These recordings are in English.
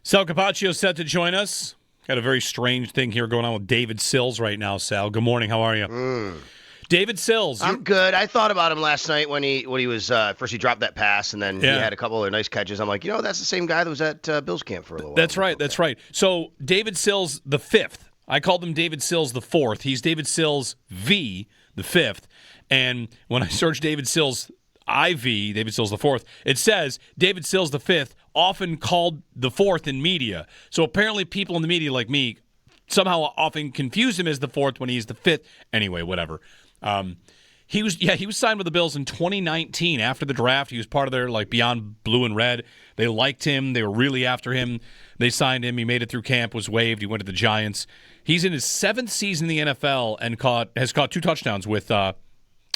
Sal Capaccio set to join us. Got a very strange thing here going on with David Sills right now, Sal. Good morning. How are you? David Sills. I'm good. I thought about him last night when he was first he dropped that pass and then he had a couple of nice catches. I'm like, that's the same guy that was at Bills camp for a little while. That's right. That's right. So David Sills the fifth. I called him David Sills the fourth. He's David Sills V the fifth. And when I search David Sills IV, David Sills the fourth, it says David Sills the fifth, often called the fourth in media. So apparently people in the media like me somehow often confuse him as the fourth when he's the fifth. Anyway, whatever. He was signed with the Bills in 2019 after the draft. He was part of their Beyond Blue and Red. They liked him. They were really after him. They signed him. He made it through camp, was waived. He went to the Giants. He's in his seventh season in the NFL and has caught 2 touchdowns with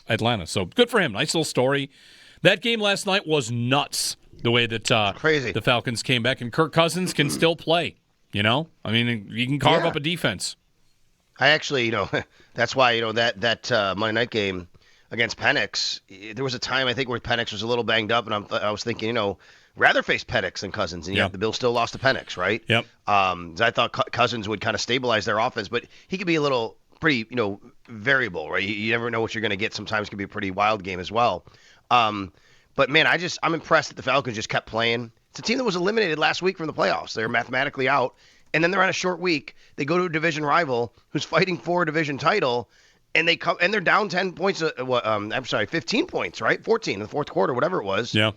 Atlanta. So good for him. Nice little story. That game last night was nuts. The way that crazy. The Falcons came back, and Kirk Cousins can still play. You can carve up a defense. I actually, that's why, that Monday night game against Penix, there was a time I think where Penix was a little banged up, and I was thinking, rather face Penix than Cousins, and yet the Bills still lost to Penix, right? Yep. I thought Cousins would kind of stabilize their offense, but he could be a little pretty, variable, right? You never know what you're going to get. Sometimes it can be a pretty wild game as well. But man, I'm impressed that the Falcons just kept playing. It's a team that was eliminated last week from the playoffs. They're mathematically out. And then they're on a short week. They go to a division rival who's fighting for a division title, and they're down 10 points. 15 points, right? 14 in the fourth quarter, whatever it was. Yeah.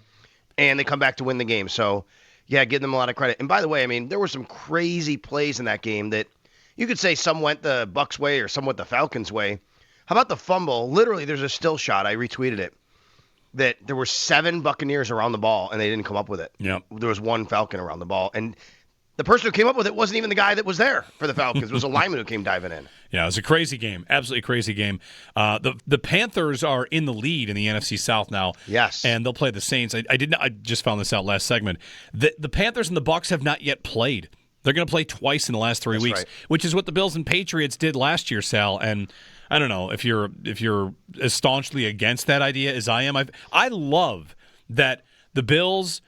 And they come back to win the game. So, yeah, give them a lot of credit. And by the way, there were some crazy plays in that game that you could say some went the Bucs way or some went the Falcons way. How about the fumble? Literally, there's a still shot. I retweeted it. That there were 7 Buccaneers around the ball, and they didn't come up with it. Yep. There was 1 Falcon around the ball. And the person who came up with it wasn't even the guy that was there for the Falcons. It was a lineman who came diving in. Yeah, it was a crazy game. Absolutely crazy game. The Panthers are in the lead in the NFC South now. Yes. And they'll play the Saints. I just found this out last segment. The Panthers and the Bucs have not yet played. They're going to play twice in the last 3 weeks, right. Which is what the Bills and Patriots did last year, Sal. And I don't know if you're as staunchly against that idea as I am. I love that the Bills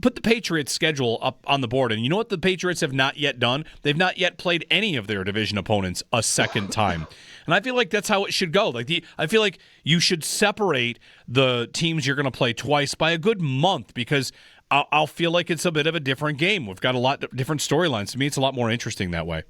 put the Patriots' schedule up on the board, and you know what the Patriots have not yet done? They've not yet played any of their division opponents a second time, and I feel like that's how it should go. I feel like you should separate the teams you're going to play twice by a good month because I'll feel like it's a bit of a different game. We've got a lot of different storylines. To me, it's a lot more interesting that way.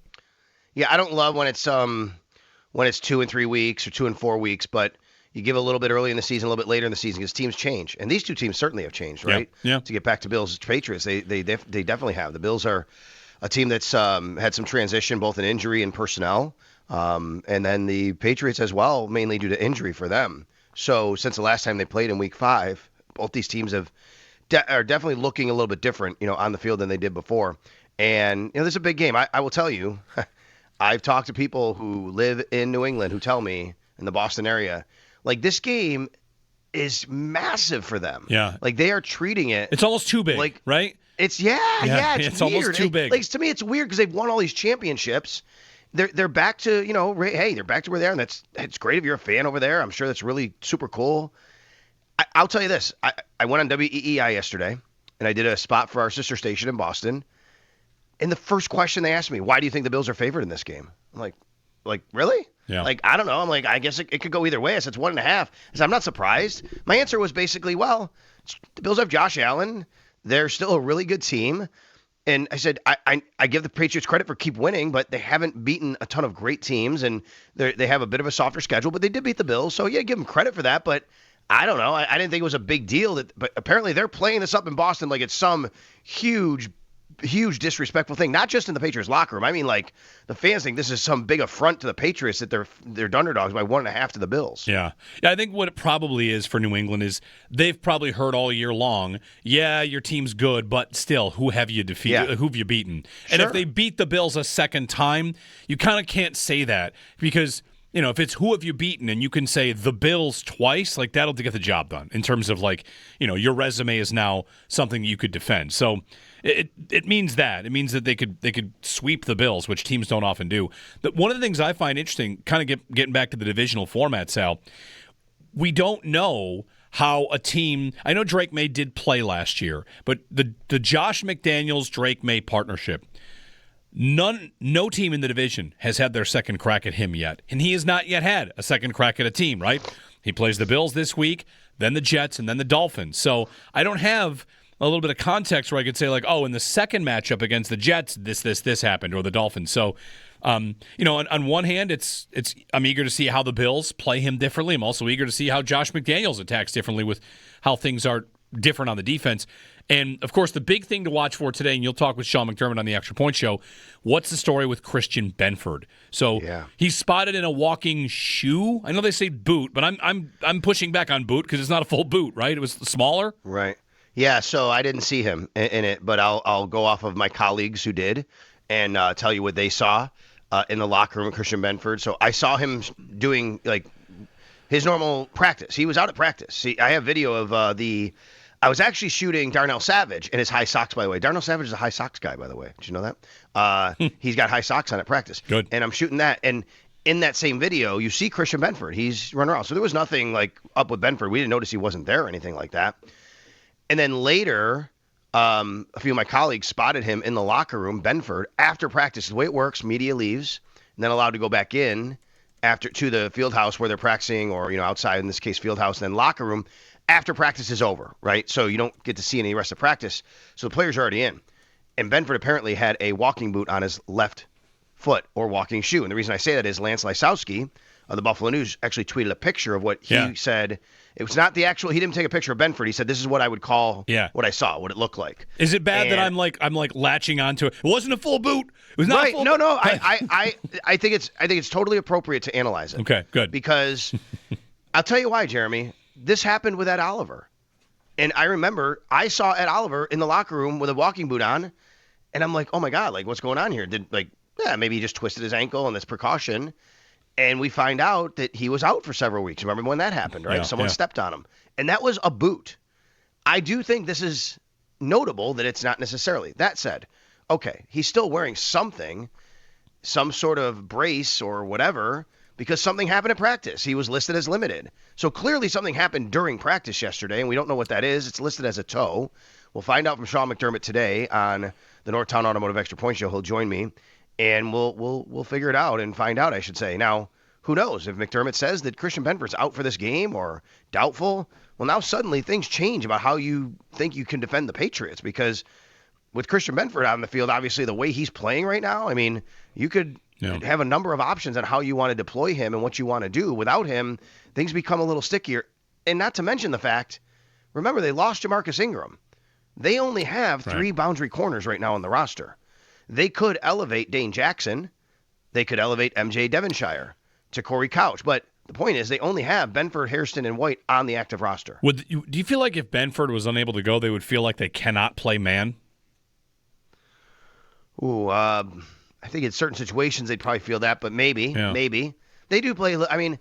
Yeah, I don't love when it's 2 and 3 weeks or 2 and 4 weeks, but you give a little bit early in the season, a little bit later in the season because teams change. And these two teams certainly have changed, right? Yeah. To get back to Bills Patriots, they definitely have. The Bills are a team that's had some transition both in injury and personnel. And then the Patriots as well, mainly due to injury for them. So since the last time they played in week 5, both these teams are definitely looking a little bit different, on the field than they did before. And, this is a big game. I will tell you, I've talked to people who live in New England who tell me in the Boston area, this game is massive for them. Yeah. They are treating it. It's almost too big, right? It's it's weird. Almost too big. To me, it's weird because they've won all these championships. They're back to, they're back to where they are, and it's great if you're a fan over there. I'm sure that's really super cool. I'll tell you this. I went on WEEI yesterday, and I did a spot for our sister station in Boston. And the first question they asked me, why do you think the Bills are favored in this game? I'm like, really? Yeah. I don't know. I'm like, I guess it could go either way. I said, it's 1.5. I said, I'm not surprised. My answer was basically, well, the Bills have Josh Allen. They're still a really good team. And I said, I give the Patriots credit for keep winning, but they haven't beaten a ton of great teams, and they have a bit of a softer schedule, but they did beat the Bills. So, yeah, give them credit for that. But I don't know. I didn't think it was a big deal. But apparently they're playing this up in Boston like it's some huge disrespectful thing, not just in the Patriots locker room. I mean, the fans think this is some big affront to the Patriots that they're underdogs by 1.5 to the Bills. Yeah. I think what it probably is for New England is they've probably heard all year long, yeah, your team's good, but still, who have you defeated? Yeah. Who have you beaten? Sure. And if they beat the Bills a second time, you kind of can't say that because if it's who have you beaten and you can say the Bills twice, that'll get the job done in terms of your resume is now something you could defend. So it means that. It means that they could sweep the Bills, which teams don't often do. But one of the things I find interesting, kind of getting back to the divisional format, Sal, we don't know how a team, I know Drake May did play last year, but the Josh McDaniels Drake May partnership, no team in the division has had their second crack at him yet, and he has not yet had a second crack at a team, right? He plays the Bills this week, then the Jets, and then the Dolphins. So I don't have a little bit of context where I could say, like, oh, in the second matchup against the Jets, this happened, or the Dolphins. So, on one hand, it's I'm eager to see how the Bills play him differently. I'm also eager to see how Josh McDaniels attacks differently with how things are different on the defense. And, of course, the big thing to watch for today, and you'll talk with Sean McDermott on the Extra Point Show, what's the story with Christian Benford? So he's spotted in a walking shoe. I know they say boot, but I'm pushing back on boot because it's not a full boot, right? It was smaller. Right. Yeah, so I didn't see him in it, but I'll go off of my colleagues who did and tell you what they saw in the locker room with Christian Benford. So I saw him doing, like, his normal practice. He was out at practice. See, I have video of I was actually shooting Darnell Savage in his high socks, by the way. Darnell Savage is a high socks guy, by the way. Did you know that? He's got high socks on at practice. Good. And I'm shooting that. And in that same video, you see Christian Benford. He's running around. So there was nothing, like, up with Benford. We didn't notice he wasn't there or anything like that. And then later, a few of my colleagues spotted him in the locker room, Benford, after practice. The way it works, media leaves, and then allowed to go back in to the field house where they're practicing, or outside, in this case, field house, and then locker room after practice is over, right? So you don't get to see any rest of practice. So the players are already in. And Benford apparently had a walking boot on his left foot, or walking shoe. And the reason I say that is Lance Lysowski of the Buffalo News actually tweeted a picture of what he said. It was not the actual. He didn't take a picture of Benford. He said, "This is what I would call what I saw, what it looked like." Is it bad that I'm like latching onto it? It wasn't a full boot. It was not right. a full No. boot. I think it's totally appropriate to analyze it. Okay, good. Because I'll tell you why, Jeremy. This happened with Ed Oliver, and I remember I saw Ed Oliver in the locker room with a walking boot on, and I'm like, "Oh my God, like, what's going on here?" Maybe he just twisted his ankle and that's precaution. And we find out that he was out for several weeks. Remember when that happened, right? Someone stepped on him. And that was a boot. I do think this is notable that it's not necessarily. That said, okay, he's still wearing something, some sort of brace or whatever, because something happened at practice. He was listed as limited. So clearly something happened during practice yesterday, and we don't know what that is. It's listed as a toe. We'll find out from Sean McDermott today on the Northtown Automotive Extra Point Show. He'll join me. And we'll figure it out and find out, I should say. Now, who knows? If McDermott says that Christian Benford's out for this game or doubtful, well, now suddenly things change about how you think you can defend the Patriots. Because with Christian Benford out on the field, obviously the way he's playing right now, I mean, you could have a number of options on how you want to deploy him and what you want to do. Without him, things become a little stickier. And not to mention the fact, remember, they lost Jamarcus Ingram. They only have 3 boundary corners right now on the roster. They could elevate Dane Jackson. They could elevate MJ Devonshire to Corey Couch. But the point is, they only have Benford, Hairston, and White on the active roster. Do you feel like if Benford was unable to go, they would feel like they cannot play man? Ooh, I think in certain situations they'd probably feel that, but maybe. They do play. I mean,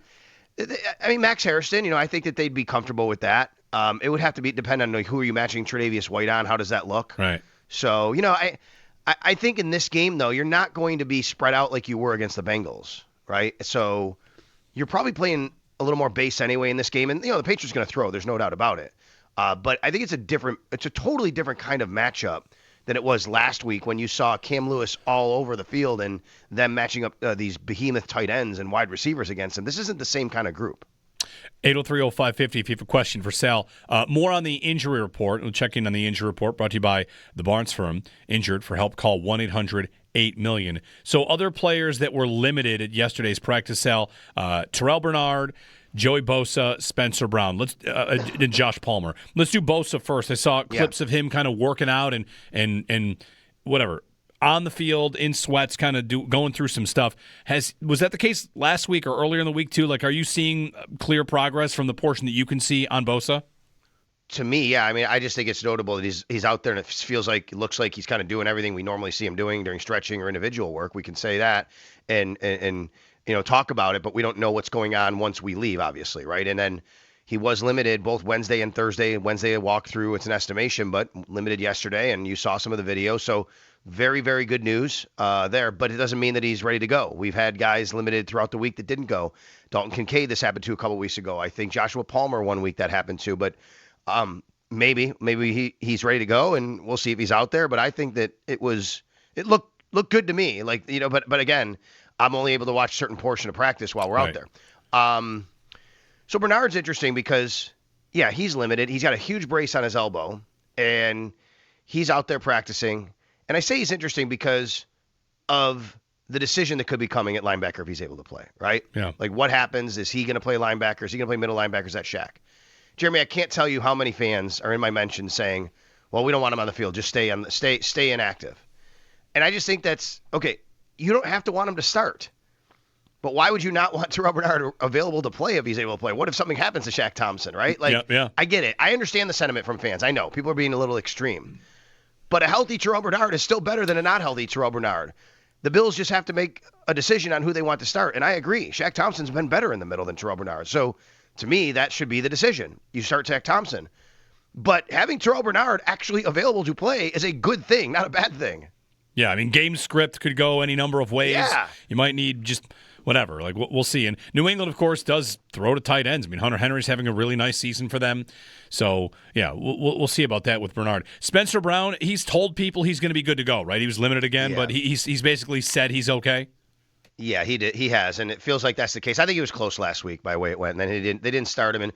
Max Hairston, I think that they'd be comfortable with that. It would have to depend on who are you matching Tre'Davious White on. How does that look? Right. So, I think in this game, though, you're not going to be spread out like you were against the Bengals, right? So you're probably playing a little more base anyway in this game. And, the Patriots are going to throw. There's no doubt about it. But I think it's a totally different kind of matchup than it was last week when you saw Cam Lewis all over the field and them matching up these behemoth tight ends and wide receivers against him. This isn't the same kind of group. 803-0550 if you have a question for Sal. More on the injury report. We'll check in on the injury report brought to you by the Barnes Firm. Injured for help, call 1-800-8-million. So other players that were limited at yesterday's practice, Sal, Terrell Bernard, Joey Bosa, Spencer Brown, and Josh Palmer. Let's do Bosa first. I saw clips of him kind of working out and whatever. On the field, in sweats, kind of going through some stuff. Was that the case last week or earlier in the week too? Like, are you seeing clear progress from the portion that you can see on Bosa? To me, yeah. I mean, I just think it's notable that he's out there and it looks like he's kind of doing everything we normally see him doing during stretching or individual work. We can say that and talk about it, but we don't know what's going on once we leave, obviously, right? And then he was limited both Wednesday and Thursday. Wednesday a walkthrough, it's an estimation, but limited yesterday, and you saw some of the video. So very, very good news there, but it doesn't mean that he's ready to go. We've had guys limited throughout the week that didn't go. Dalton Kincaid, this happened to a couple weeks ago. I think Joshua Palmer 1 week that happened to, but maybe he's ready to go, and we'll see if he's out there. But I think that it looked good to me. Like, but again, I'm only able to watch a certain portion of practice while we're out there. So Bernard's interesting because, yeah, he's limited. He's got a huge brace on his elbow, and he's out there practicing. And I say he's interesting because of the decision that could be coming at linebacker if he's able to play, right? Yeah. Like, what happens? Is he going to play linebacker? Is he going to play middle linebacker? Is that Shaq? Jeremy, I can't tell you how many fans are in my mentions saying, well, we don't want him on the field. Just stay inactive. And I just think that's, okay, you don't have to want him to start. But why would you not want Terrell Bernard available to play if he's able to play? What if something happens to Shaq Thompson, right? Like, yeah. I get it. I understand the sentiment from fans. I know. People are being a little extreme. But a healthy Terrell Bernard is still better than a not healthy Terrell Bernard. The Bills just have to make a decision on who they want to start. And I agree. Shaq Thompson's been better in the middle than Terrell Bernard. So, to me, that should be the decision. You start Shaq Thompson. But having Terrell Bernard actually available to play is a good thing, not a bad thing. Yeah, I mean, game script could go any number of ways. Yeah. You might need just whatever. Like, we'll see. And New England, of course, does throw to tight ends. I mean, Hunter Henry's having a really nice season for them. So, yeah, we'll see about that with Bernard. Spencer Brown, he's told people he's going to be good to go, right? He was limited again, but he's basically said he's okay. Yeah, he did. He has, and it feels like that's the case. I think he was close last week by the way it went, and then they didn't start him, and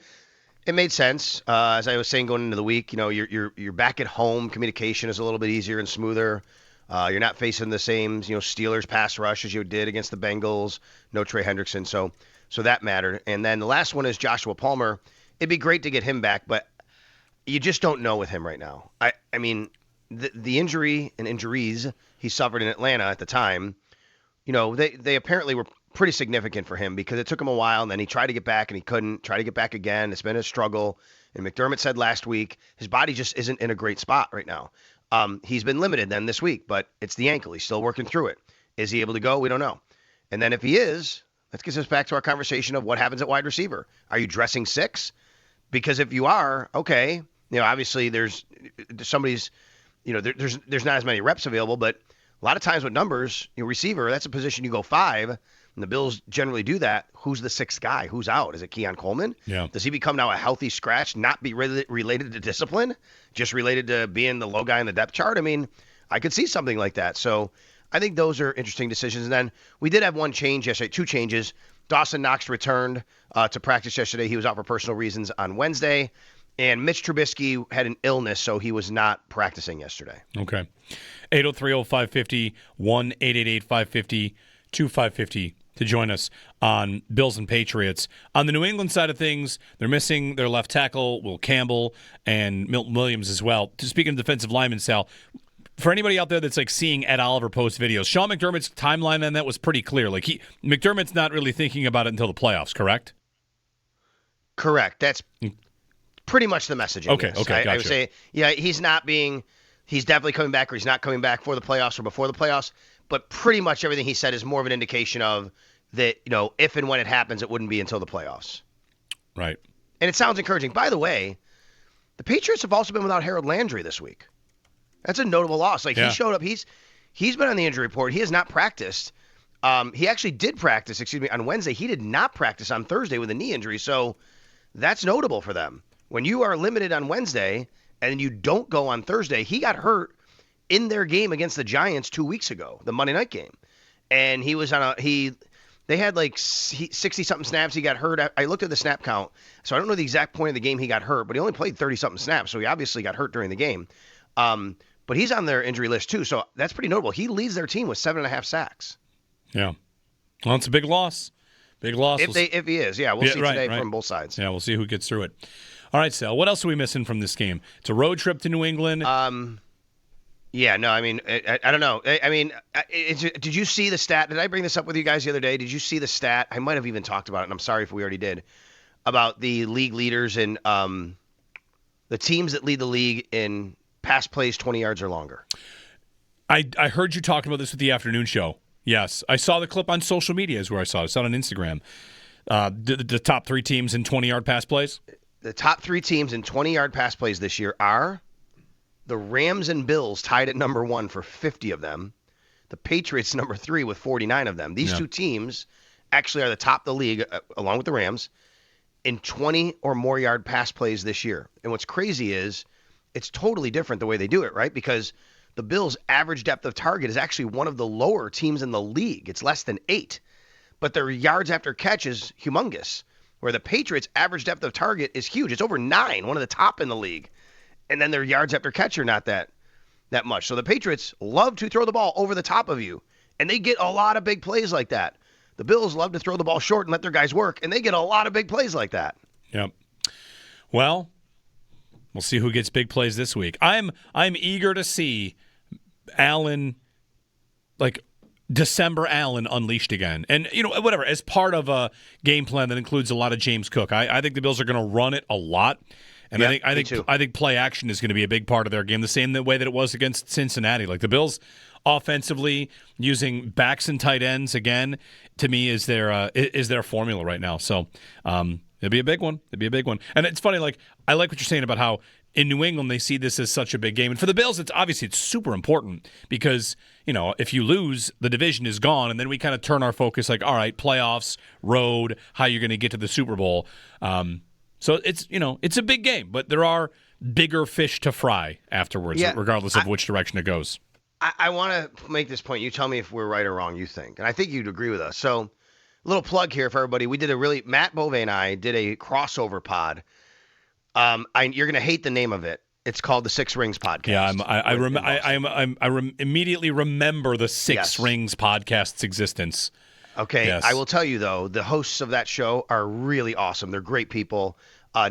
it made sense. As I was saying going into the week, you're back at home. Communication is a little bit easier and smoother. You're not facing the same, Steelers pass rush as you did against the Bengals. No Trey Hendrickson, so that mattered. And then the last one is Joshua Palmer. It'd be great to get him back, but you just don't know with him right now. I mean, the injury and injuries he suffered in Atlanta at the time, they apparently were pretty significant for him because it took him a while, and then he tried to get back and he couldn't. Try to get back again. It's been a struggle. And McDermott said last week his body just isn't in a great spot right now. He's been limited then this week, but it's the ankle. He's still working through it. Is he able to go? We don't know. And then if he is, that gets us back to our conversation of what happens at wide receiver. Are you dressing 6? Because if you are, okay, obviously there's somebody's, there's not as many reps available, but a lot of times with numbers, receiver, that's a position you go 5, and the Bills generally do that. Who's the 6th guy? Who's out? Is it Keon Coleman? Yeah. Does he become now a healthy scratch, not be related to discipline, just related to being the low guy in the depth chart? I mean, I could see something like that. So I think those are interesting decisions. And then we did have one change yesterday, 2 changes. Dawson Knox returned to practice yesterday. He was out for personal reasons on Wednesday. And Mitch Trubisky had an illness, so he was not practicing yesterday. Okay. 803-0550, 1-888-550-2550 to join us on Bills and Patriots. On the New England side of things, they're missing their left tackle, Will Campbell, and Milton Williams as well. Speaking of defensive linemen, Sal, for anybody out there that's like seeing Ed Oliver post videos, Sean McDermott's timeline on that was pretty clear. Like McDermott's not really thinking about it until the playoffs, correct? Correct. That's pretty much the messaging. Okay, yes. okay, gotcha. I would say, yeah, he's definitely coming back, or he's not coming back for the playoffs or before the playoffs, but pretty much everything he said is more of an indication of that, if and when it happens, it wouldn't be until the playoffs. Right. And it sounds encouraging. By the way, the Patriots have also been without Harold Landry this week. That's a notable loss. Like, He showed up. He's been on the injury report. He has not practiced. He actually did practice, on Wednesday. He did not practice on Thursday with a knee injury, so that's notable for them. When you are limited on Wednesday and you don't go on Thursday, he got hurt in their game against the Giants 2 weeks ago, the Monday night game. And he was they had like 60-something snaps. He got hurt. I looked at the snap count, so I don't know the exact point of the game he got hurt, but he only played 30-something snaps, so he obviously got hurt during the game. But he's on their injury list too, so that's pretty notable. He leads their team with 7.5 sacks. Yeah. Well, it's a big loss. Big loss. If he is, yeah. We'll see today from both sides. Yeah, we'll see who gets through it. All right, Sal, what else are we missing from this game? It's a road trip to New England. Yeah, no, I mean, I don't know. I mean, did you see the stat? Did I bring this up with you guys the other day? Did you see the stat? I might have even talked about it, and I'm sorry if we already did, about the league leaders and the teams that lead the league in pass plays 20 yards or longer. I heard you talking about this with the afternoon show. Yes, I saw the clip on social media is where I saw it. I saw it on Instagram. The top 3 teams in 20-yard pass plays? The top 3 teams in 20-yard pass plays this year are The Rams and Bills tied at number 1 for 50 of them. The Patriots number 3 with 49 of them. These two teams actually are the top of the league, along with the Rams, in 20 or more yard pass plays this year. And what's crazy is it's totally different the way they do it, right? Because the Bills' average depth of target is actually one of the lower teams in the league. It's less than 8. But their yards after catch is humongous, where the Patriots' average depth of target is huge. It's over 9, one of the top in the league. And then their yards after catch are not that much. So the Patriots love to throw the ball over the top of you, and they get a lot of big plays like that. The Bills love to throw the ball short and let their guys work, and they get a lot of big plays like that. Yep. Well, we'll see who gets big plays this week. I'm eager to see Allen, like December Allen, unleashed again. And, whatever, as part of a game plan that includes a lot of James Cook. I think the Bills are going to run it a lot. And I think play action is going to be a big part of their game, the same way that it was against Cincinnati. Like the Bills offensively using backs and tight ends again, to me is their formula right now. So it'll be a big one. And it's funny, like I like what you're saying about how in New England they see this as such a big game, and for the Bills it's super important because if you lose, the division is gone, and then we kind of turn our focus like, all right, playoffs, road, how you're going to get to the Super Bowl. So it's a big game, but there are bigger fish to fry afterwards, regardless of which direction it goes. I want to make this point. You tell me if we're right or wrong, you think. And I think you'd agree with us. So a little plug here for everybody. We did Matt Bove and I did a crossover pod. You're going to hate the name of it. It's called the Six Rings Podcast. Yeah, I immediately remember the Six Rings Podcast's existence. Okay, yes. I will tell you, though, the hosts of that show are really awesome. They're great people.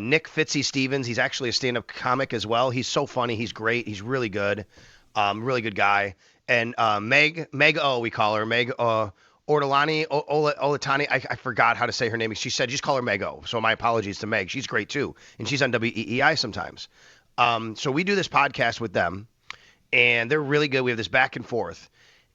Nick Fitzy Stevens, he's actually a stand-up comic as well. He's so funny. He's great. He's really good. Really good guy. And Meg O, we call her. Meg Ortolani, Olatani. I forgot how to say her name. She said, just call her Meg O. So my apologies to Meg. She's great, too. And she's on WEEI sometimes. So we do this podcast with them, and they're really good. We have this back and forth.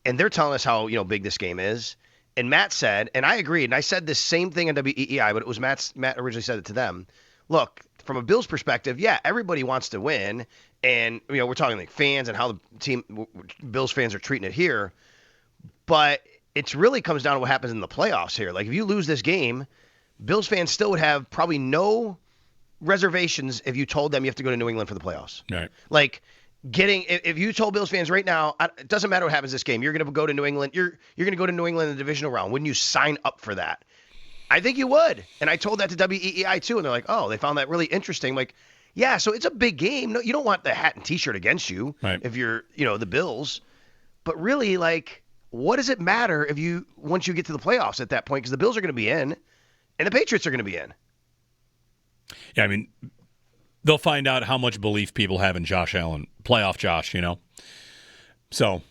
And they're telling us how big this game is. And Matt said, and I agreed, and I said the same thing on WEEI, but it was Matt originally said it to them. Look, from a Bills perspective, everybody wants to win, and we're talking like fans and how the Bills fans are treating it here, but it really comes down to what happens in the playoffs here. Like if you lose this game, Bills fans still would have probably no reservations if you told them you have to go to New England for the playoffs. Right. Like if you told Bills fans right now, it doesn't matter what happens this game, you're going to go to New England. You're going to go to New England in the divisional round. Wouldn't you sign up for that? I think you would. And I told that to WEEI too, and they're like, oh, they found that really interesting. I'm like, yeah, so it's a big game. No, you don't want the hat and T-shirt against you if you're, the Bills. But really, like, what does it matter once you get to the playoffs at that point? Because the Bills are going to be in, and the Patriots are going to be in. Yeah, I mean, they'll find out how much belief people have in Josh Allen, playoff Josh, So,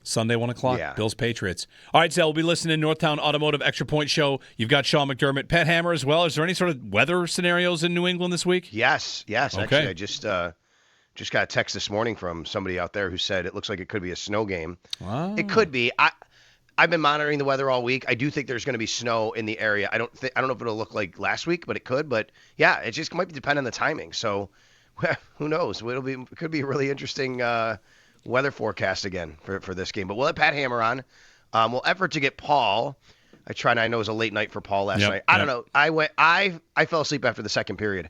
Sunday, 1 o'clock, Bills-Patriots. All right, Sal, we'll be listening to Northtown Automotive Extra Point Show. You've got Sean McDermott, Pat Hammer as well. Is there any sort of weather scenarios in New England this week? Yes. Okay. Actually, I just got a text this morning from somebody out there who said it looks like it could be a snow game. Wow. It could be. I've been monitoring the weather all week. I do think there's going to be snow in the area. I don't know if it'll look like last week, but it could. But yeah, it just might depend on the timing. So who knows? It could be a really interesting weather forecast again for this game. But we'll have Pat Hammer on. We'll effort to get Paul. I know it was a late night for Paul last night. I don't know. I fell asleep after the second period.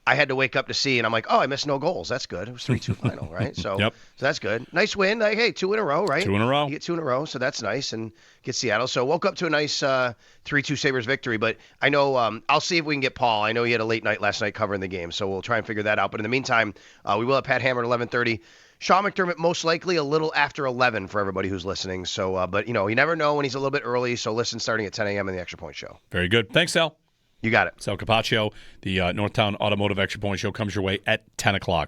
I had to wake up to see, and I'm like, oh, I missed no goals. That's good. It was 3-2 final, right? So, so that's good. Nice win. Like, hey, 2 in a row, right? 2 in a row. You get 2 in a row, so that's nice, and get Seattle. So woke up to a nice 3-2 Sabres victory. But I know I'll see if we can get Paul. I know he had a late night last night covering the game, so we'll try and figure that out. But in the meantime, we will have Pat Hammer at 11:30. Sean McDermott most likely a little after 11 for everybody who's listening. So, but you never know when he's a little bit early. So listen, starting at 10 a.m. in the Extra Point Show. Very good. Thanks, Sal. You got it. Sal Capaccio, the Northtown Automotive Extra Point Show comes your way at 10 o'clock.